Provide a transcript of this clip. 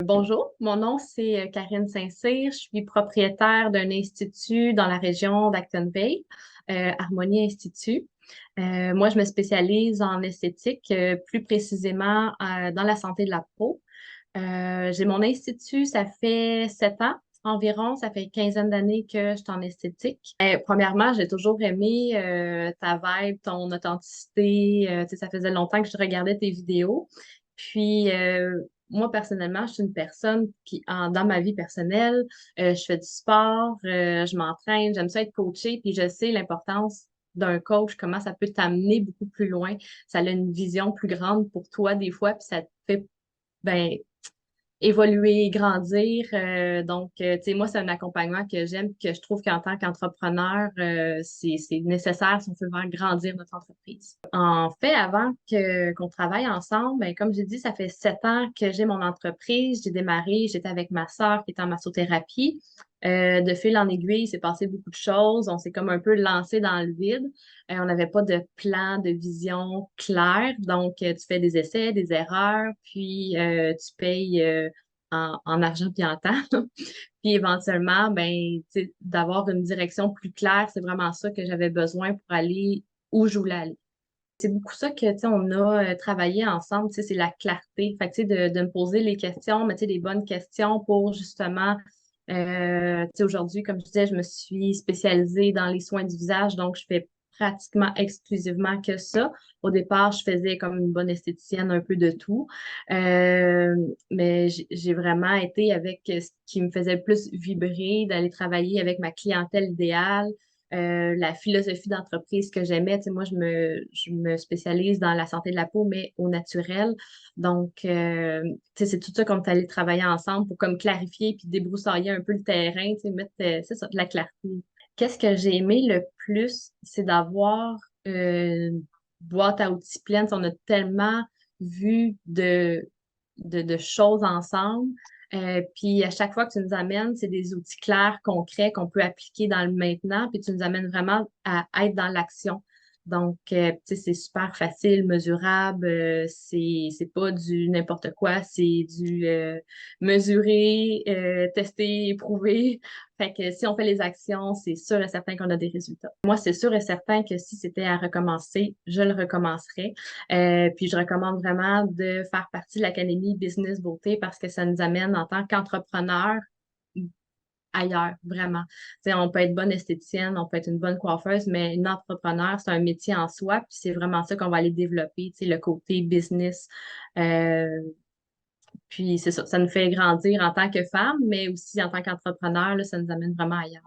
Bonjour, mon nom c'est Karine Saint-Cyr. Je suis propriétaire d'un institut dans la région d'Acton Bay, Harmonie Institut. Moi, je me spécialise en esthétique, plus précisément dans la santé de la peau. J'ai mon institut, ça fait 7 ans environ, ça fait une quinzaine d'années que je suis en esthétique. Premièrement, j'ai toujours aimé ta vibe, ton authenticité. Tu sais, ça faisait longtemps que je regardais tes vidéos. Puis, moi, personnellement, je suis une personne qui, dans ma vie personnelle, je fais du sport, je m'entraîne, j'aime ça être coachée, puis je sais l'importance d'un coach, comment ça peut t'amener beaucoup plus loin. Ça a une vision plus grande pour toi des fois, puis ça te fait ben, évoluer, grandir. Tu sais, moi, c'est un accompagnement que j'aime, que je trouve qu'en tant qu'entrepreneur, c'est nécessaire si on veut faire grandir notre entreprise. En fait, avant qu'on travaille ensemble, ben, comme j'ai dit, ça fait 7 ans que j'ai mon entreprise. J'ai démarré, j'étais avec ma sœur qui est en massothérapie. De fil en aiguille, il s'est passé beaucoup de choses. On s'est comme un peu lancé dans le vide. On n'avait pas de plan, de vision claire. Donc, tu fais des essais, des erreurs, puis tu payes en argent puis en temps. Puis éventuellement, ben, tu sais, d'avoir une direction plus claire, c'est vraiment ça que j'avais besoin pour aller où je voulais aller. C'est beaucoup ça que, tu sais, on a travaillé ensemble, tu sais, c'est la clarté. Fait que, tu sais, de me poser les questions, mais tu sais, des bonnes questions pour justement, tu sais, aujourd'hui, comme je disais, je me suis spécialisée dans les soins du visage, donc je fais pratiquement exclusivement que ça. Au départ, je faisais comme une bonne esthéticienne un peu de tout. Euh, mais j'ai vraiment été avec ce qui me faisait le plus vibrer, d'aller travailler avec ma clientèle idéale, la philosophie d'entreprise que j'aimais. Tu sais, moi, je me spécialise dans la santé de la peau, mais au naturel. Donc, tu sais, c'est tout ça qu'on est allé travailler ensemble pour comme clarifier puis débroussailler un peu le terrain, tu sais, mettre, c'est ça, de la clarté. Qu'est-ce que j'ai aimé le plus, c'est d'avoir une boîte à outils pleine. On a tellement vu de choses ensemble. Puis à chaque fois que tu nous amènes, c'est des outils clairs, concrets qu'on peut appliquer dans le maintenant, puis tu nous amènes vraiment à être dans l'action. Donc, tu sais, c'est super facile, mesurable, c'est pas du n'importe quoi, c'est du mesurer, tester, éprouver. Fait que si on fait les actions, c'est sûr et certain qu'on a des résultats. Moi, c'est sûr et certain que si c'était à recommencer, je le recommencerais. Puis je recommande vraiment de faire partie de l'Académie Business Beauté parce que ça nous amène en tant qu'entrepreneur ailleurs, vraiment. Tu sais, on peut être bonne esthéticienne, on peut être une bonne coiffeuse, mais une entrepreneur, c'est un métier en soi, puis c'est vraiment ça qu'on va aller développer, tu sais, le côté business. Euh, Puis c'est ça, ça nous fait grandir en tant que femme, mais aussi en tant qu'entrepreneur, là, ça nous amène vraiment ailleurs.